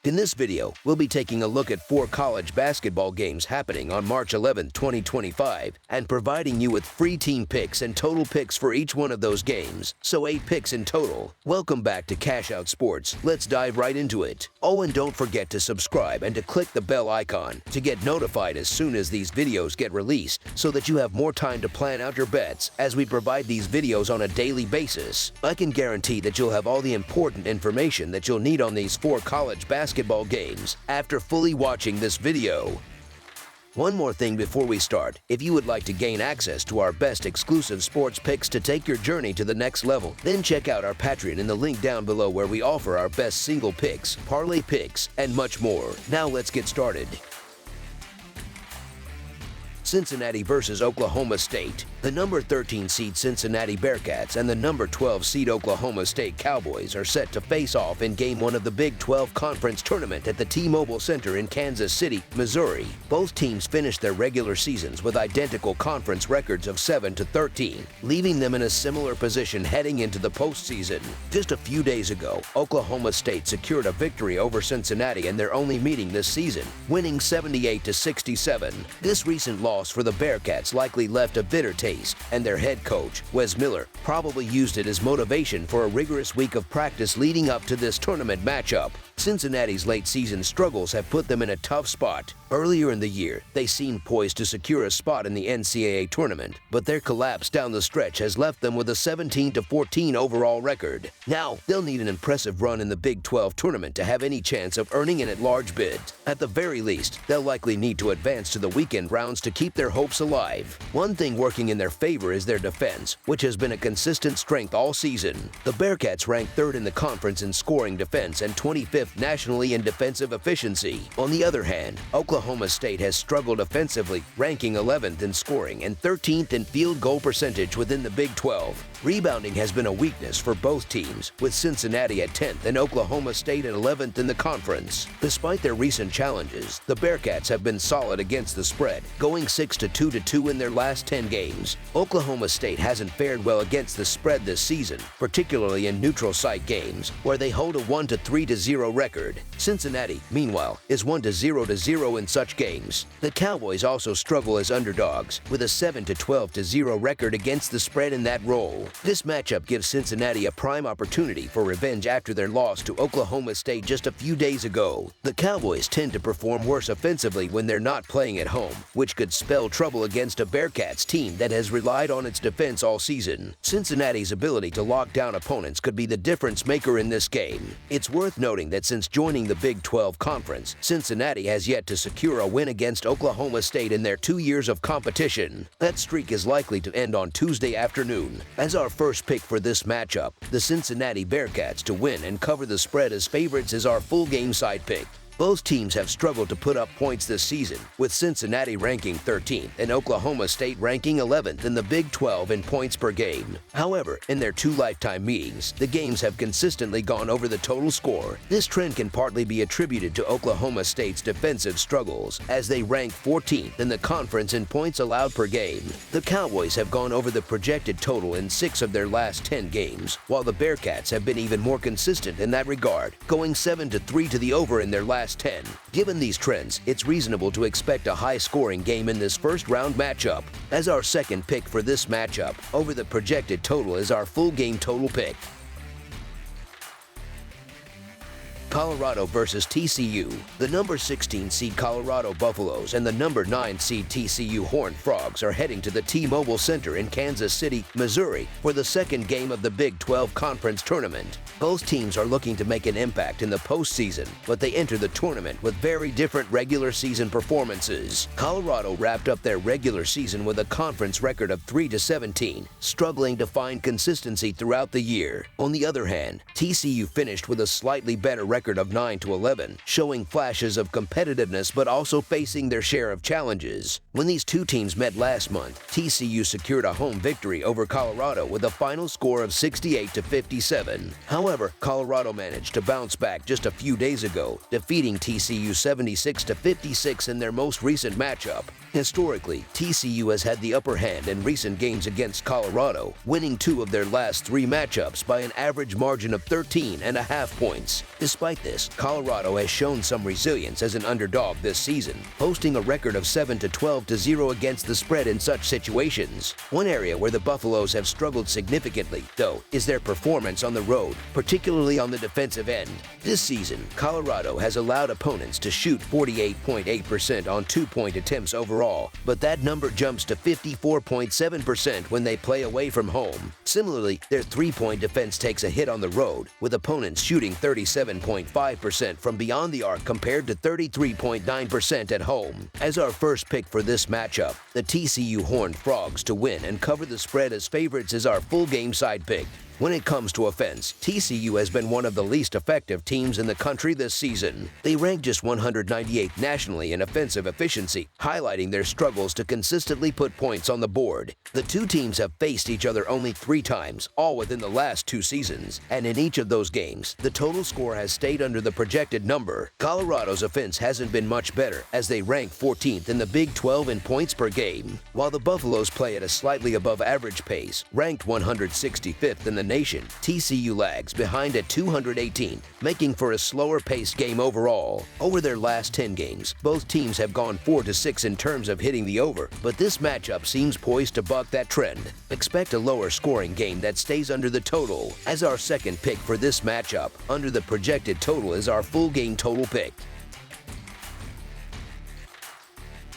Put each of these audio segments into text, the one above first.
In this video, we'll be taking a look at 4 college basketball games happening on March 11, 2025, and providing you with free team picks and total picks for each one of those games, so 8 picks in total. Welcome back to Cash Out Sports. Let's dive right into it. Oh, and don't forget to subscribe and to click the bell icon to get notified as soon as these videos get released, so that you have more time to plan out your bets as we provide these videos on a daily basis. I can guarantee that you'll have all the important information that you'll need on these 4 college basketball games after fully watching this video. One more thing before we start. If you would like to gain access to our best exclusive sports picks to take your journey to the next level, then check out our Patreon in the link down below, where we offer our best single picks, parlay picks, and much more. Now let's get started. Cincinnati versus Oklahoma State. The number 13 seed Cincinnati Bearcats and the number 12 seed Oklahoma State Cowboys are set to face off in Game 1 of the Big 12 Conference Tournament at the T-Mobile Center in Kansas City, Missouri. Both teams finished their regular seasons with identical conference records of 7-13, leaving them in a similar position heading into the postseason. Just a few days ago, Oklahoma State secured a victory over Cincinnati in their only meeting this season, winning 78-67. This recent loss for the Bearcats likely left a bitter taste, and their head coach, Wes Miller, probably used it as motivation for a rigorous week of practice leading up to this tournament matchup. Cincinnati's late season struggles have put them in a tough spot. Earlier in the year, they seemed poised to secure a spot in the NCAA tournament, but their collapse down the stretch has left them with a 17-14 overall record. Now, they'll need an impressive run in the Big 12 tournament to have any chance of earning an at-large bid. At the very least, they'll likely need to advance to the weekend rounds to keep their hopes alive. One thing working in their favor is their defense, which has been a consistent strength all season. The Bearcats rank 3rd in the conference in scoring defense and 25th nationally in defensive efficiency. On the other hand, Oklahoma State has struggled offensively, ranking 11th in scoring and 13th in field goal percentage within the Big 12. Rebounding has been a weakness for both teams, with Cincinnati at 10th and Oklahoma State at 11th in the conference. Despite their recent challenges, the Bearcats have been solid against the spread, going 6-2 in their last 10 games. Oklahoma State hasn't fared well against the spread this season, particularly in neutral site games, where they hold a 1-3-0 record. Cincinnati, meanwhile, is 1-0 in such games. The Cowboys also struggle as underdogs, with a 7-12-0 record against the spread in that role. This matchup gives Cincinnati a prime opportunity for revenge after their loss to Oklahoma State just a few days ago. The Cowboys tend to perform worse offensively when they're not playing at home, which could spell trouble against a Bearcats team that has relied on its defense all season. Cincinnati's ability to lock down opponents could be the difference maker in this game. It's worth noting that since joining the Big 12 Conference, Cincinnati has yet to secure a win against Oklahoma State in their 2 years of competition. That streak is likely to end on Tuesday afternoon. As our first pick for this matchup, the Cincinnati Bearcats to win and cover the spread as favorites is our full game side pick. Both teams have struggled to put up points this season, with Cincinnati ranking 13th and Oklahoma State ranking 11th in the Big 12 in points per game. However, in their 2 lifetime meetings, the games have consistently gone over the total score. This trend can partly be attributed to Oklahoma State's defensive struggles, as they rank 14th in the conference in points allowed per game. The Cowboys have gone over the projected total in 6 of their last 10 games, while the Bearcats have been even more consistent in that regard, going 7-3 to the over in their last 10. Given these trends, it's reasonable to expect a high-scoring game in this first-round matchup. As our second pick for this matchup, over the projected total is our full game total pick. Colorado versus TCU. The number 16 seed Colorado Buffaloes and the number 9 seed TCU Horned Frogs are heading to the T-Mobile Center in Kansas City, Missouri for the second game of the Big 12 Conference Tournament. Both teams are looking to make an impact in the postseason, but they enter the tournament with very different regular season performances. Colorado wrapped up their regular season with a conference record of 3-17, struggling to find consistency throughout the year. On the other hand, TCU finished with a slightly better record of 9-11, showing flashes of competitiveness but also facing their share of challenges. When these two teams met last month, TCU secured a home victory over Colorado with a final score of 68-57. However, Colorado managed to bounce back just a few days ago, defeating TCU 76-56 in their most recent matchup. Historically, TCU has had the upper hand in recent games against Colorado, winning 2 of their last 3 matchups by an average margin of 13.5 points. Despite Despite this, Colorado has shown some resilience as an underdog this season, posting a record of 7-12-0 against the spread in such situations. One area where the Buffaloes have struggled significantly, though, is their performance on the road, particularly on the defensive end. This season, Colorado has allowed opponents to shoot 48.8% on two-point attempts overall, but that number jumps to 54.7% when they play away from home. Similarly, their three-point defense takes a hit on the road, with opponents shooting 37.5% from beyond the arc compared to 33.9% at home. As our first pick for this matchup, the TCU Horned Frogs to win and cover the spread as favorites is our full game side pick. When it comes to offense, TCU has been one of the least effective teams in the country this season. They rank just 198th nationally in offensive efficiency, highlighting their struggles to consistently put points on the board. The two teams have faced each other only 3 times, all within the last 2 seasons, and in each of those games, the total score has stayed under the projected number. Colorado's offense hasn't been much better, as they rank 14th in the Big 12 in points per game, while the Buffaloes play at a slightly above average pace, ranked 165th in the nation. TCU lags behind at 218th, making for a slower-paced game overall. Over their last 10 games, both teams have gone 4-6 in terms of hitting the over, but this matchup seems poised to buck that trend. Expect a lower-scoring game that stays under the total. As our second pick for this matchup, under the projected total is our full game total pick.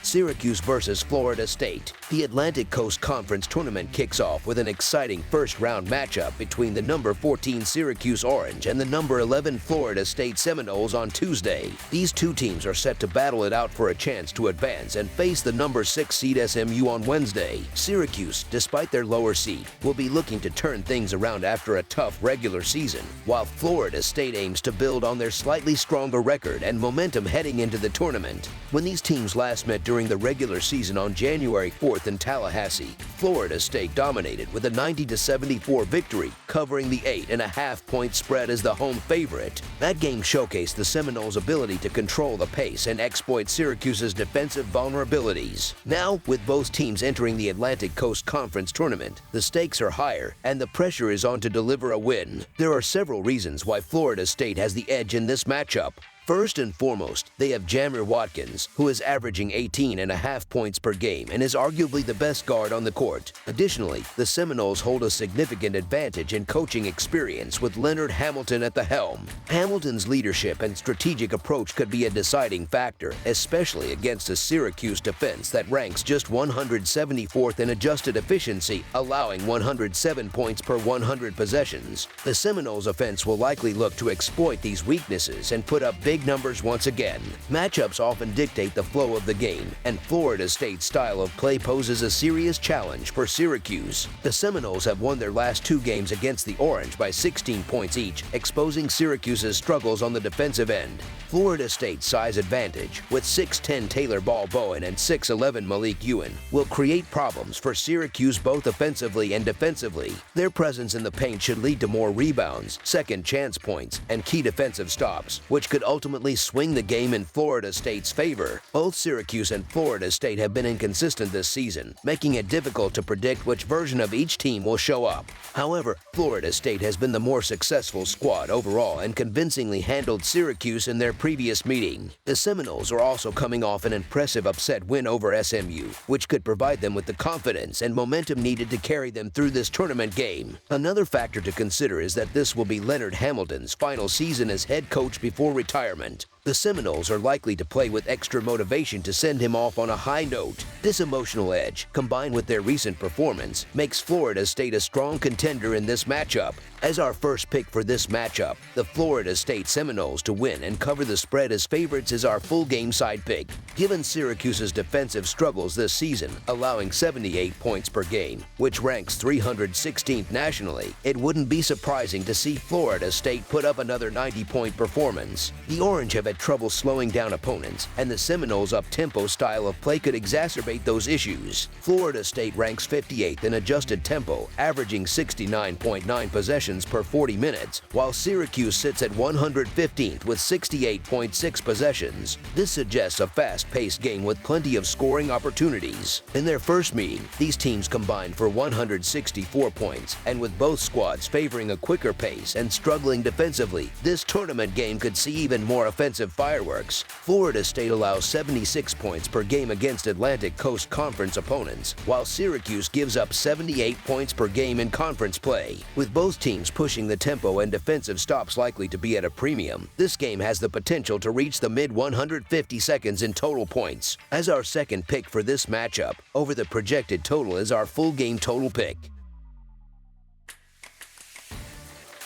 Syracuse versus Florida State. The Atlantic Coast Conference Tournament kicks off with an exciting first-round matchup between the number 14 Syracuse Orange and the number 11 Florida State Seminoles on Tuesday. These two teams are set to battle it out for a chance to advance and face the number 6 seed SMU on Wednesday. Syracuse, despite their lower seed, will be looking to turn things around after a tough regular season, while Florida State aims to build on their slightly stronger record and momentum heading into the tournament. When these teams last met during the regular season on January 4th in Tallahassee, Florida State dominated with a 90-74 victory, covering the 8.5-point spread as the home favorite. That game showcased the Seminoles' ability to control the pace and exploit Syracuse's defensive vulnerabilities. Now, with both teams entering the Atlantic Coast Conference Tournament, the stakes are higher and the pressure is on to deliver a win. There are several reasons why Florida State has the edge in this matchup. First and foremost, they have Jamir Watkins, who is averaging 18.5 points per game and is arguably the best guard on the court. Additionally, the Seminoles hold a significant advantage in coaching experience with Leonard Hamilton at the helm. Hamilton's leadership and strategic approach could be a deciding factor, especially against a Syracuse defense that ranks just 174th in adjusted efficiency, allowing 107 points per 100 possessions. The Seminoles' offense will likely look to exploit these weaknesses and put up big numbers once again. Matchups often dictate the flow of the game, and Florida State's style of play poses a serious challenge for Syracuse. The Seminoles have won their last 2 games against the Orange by 16 points each, exposing Syracuse's struggles on the defensive end. Florida State's size advantage, with 6'10" Taylor Ball Bowen and 6'11" Malik Ewan, will create problems for Syracuse both offensively and defensively. Their presence in the paint should lead to more rebounds, second chance points, and key defensive stops, which could ultimately swing the game in Florida State's favor. Both Syracuse and Florida State have been inconsistent this season, making it difficult to predict which version of each team will show up. However, Florida State has been the more successful squad overall and convincingly handled Syracuse in their previous meeting. The Seminoles are also coming off an impressive upset win over SMU, which could provide them with the confidence and momentum needed to carry them through this tournament game. Another factor to consider is that this will be Leonard Hamilton's final season as head coach before retirement. The Seminoles are likely to play with extra motivation to send him off on a high note. This emotional edge, combined with their recent performance, makes Florida State a strong contender in this matchup. As our first pick for this matchup, the Florida State Seminoles to win and cover the spread as favorites is our full game side pick. Given Syracuse's defensive struggles this season, allowing 78 points per game, which ranks 316th nationally, it wouldn't be surprising to see Florida State put up another 90-point performance. The Orange have had trouble slowing down opponents, and the Seminoles' up-tempo style of play could exacerbate those issues. Florida State ranks 58th in adjusted tempo, averaging 69.9 possessions per 40 minutes, while Syracuse sits at 115th with 68.6 possessions. This suggests a fast-paced game with plenty of scoring opportunities. In their first meeting, these teams combined for 164 points, and with both squads favoring a quicker pace and struggling defensively, this tournament game could see even more offensive fireworks. Florida State allows 76 points per game against Atlantic Coast Conference opponents, while Syracuse gives up 78 points per game in conference play. With both teams pushing the tempo and defensive stops likely to be at a premium, this game has the potential to reach the mid-150 seconds in total points. As our second pick for this matchup, over the projected total is our full game total pick.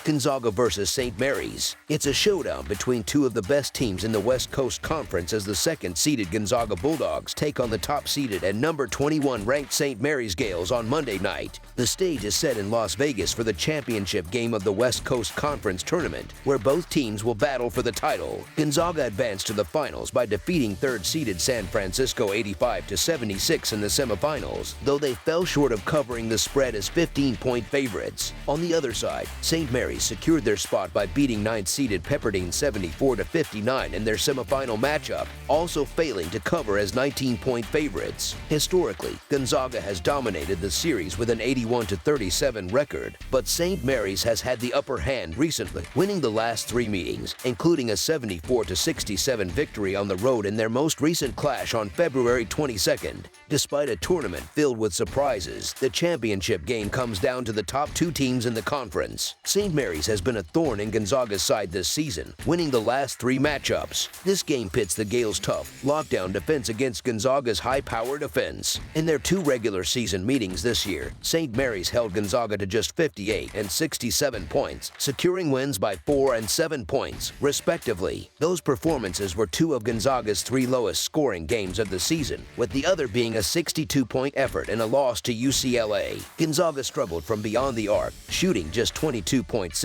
Gonzaga versus St. Mary's. It's a showdown between two of the best teams in the West Coast Conference as the second-seeded Gonzaga Bulldogs take on the top-seeded and number 21 ranked St. Mary's Gales on Monday night. The stage is set in Las Vegas for the championship game of the West Coast Conference Tournament, where both teams will battle for the title. Gonzaga advanced to the finals by defeating third-seeded San Francisco 85-76 in the semifinals, though they fell short of covering the spread as 15-point favorites. On the other side, St. Mary's secured their spot by beating 9th-seeded Pepperdine 74-59 in their semifinal matchup, also failing to cover as 19-point favorites. Historically, Gonzaga has dominated the series with an 81-37 record, but St. Mary's has had the upper hand recently, winning the last 3 meetings, including a 74-67 victory on the road in their most recent clash on February 22nd. Despite a tournament filled with surprises, the championship game comes down to the top 2 teams in the conference. St. Mary's has been a thorn in Gonzaga's side this season, winning the last 3 matchups. This game pits the Gales' tough, lockdown defense against Gonzaga's high-powered offense. In their 2 regular season meetings this year, St. Mary's held Gonzaga to just 58 and 67 points, securing wins by 4 and 7 points, respectively. Those performances were 2 of Gonzaga's 3 lowest scoring games of the season, with the other being a 62-point effort and a loss to UCLA. Gonzaga struggled from beyond the arc, shooting just 22.6%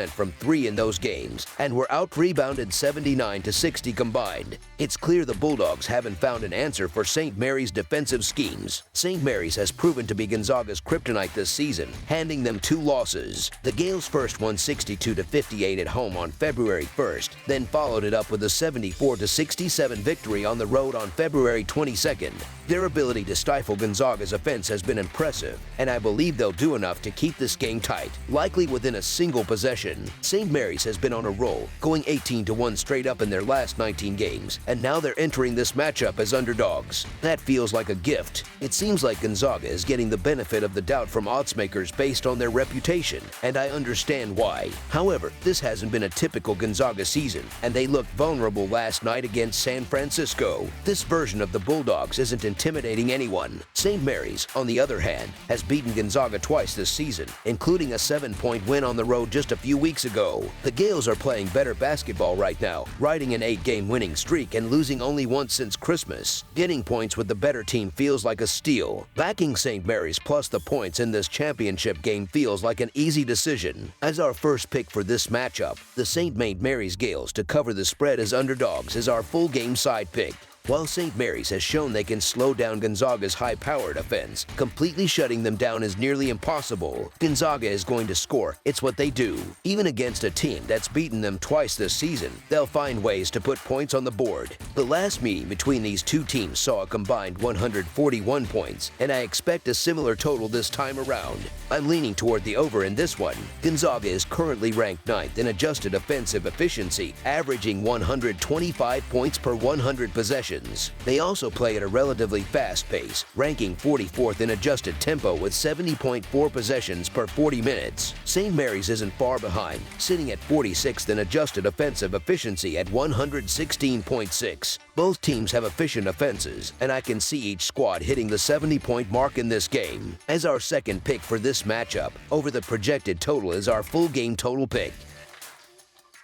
from 3 in those games, and were out-rebounded 79-60 combined. It's clear the Bulldogs haven't found an answer for St. Mary's defensive schemes. St. Mary's has proven to be Gonzaga's kryptonite this season, handing them 2 losses. The Gales first won 62-58 at home on February 1st, then followed it up with a 74-67 victory on the road on February 22nd. Their ability to stifle Gonzaga's offense has been impressive, and I believe they'll do enough to keep this game tight, likely within a single possession. St. Mary's has been on a roll, going 18-1 straight up in their last 19 games, and now they're entering this matchup as underdogs. That feels like a gift. It seems like Gonzaga is getting the benefit of the doubt from oddsmakers based on their reputation, and I understand why. However, this hasn't been a typical Gonzaga season, and they looked vulnerable last night against San Francisco. This version of the Bulldogs isn't intimidating anyone. St. Mary's, on the other hand, has beaten Gonzaga twice this season, including a 7-point win on the road just a few weeks ago. The Gales are playing better basketball right now, riding an 8-game winning streak and losing only once since Christmas. Getting points with the better team feels like a steal. Backing St. Mary's plus the points in this championship game feels like an easy decision. As our first pick for this matchup, the St. Mary's Gales to cover the spread as underdogs is our full game side pick. While St. Mary's has shown they can slow down Gonzaga's high-powered offense, completely shutting them down is nearly impossible. Gonzaga is going to score. It's what they do. Even against a team that's beaten them twice this season, they'll find ways to put points on the board. The last meeting between these 2 teams saw a combined 141 points, and I expect a similar total this time around. I'm leaning toward the over in this one. Gonzaga is currently ranked 9th in adjusted offensive efficiency, averaging 125 points per 100 possessions. They also play at a relatively fast pace, ranking 44th in adjusted tempo with 70.4 possessions per 40 minutes. St. Mary's isn't far behind, sitting at 46th in adjusted offensive efficiency at 116.6. Both teams have efficient offenses, and I can see each squad hitting the 70-point mark in this game. As our second pick for this matchup, over the projected total is our full game total pick.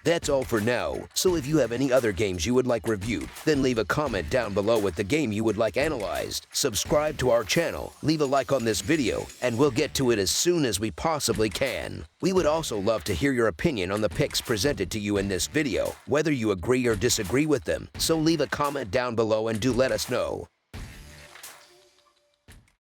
That's all for now, so if you have any other games you would like reviewed, then leave a comment down below with the game you would like analyzed. Subscribe to our channel, leave a like on this video, and we'll get to it as soon as we possibly can. We would also love to hear your opinion on the picks presented to you in this video, whether you agree or disagree with them, so leave a comment down below and do let us know.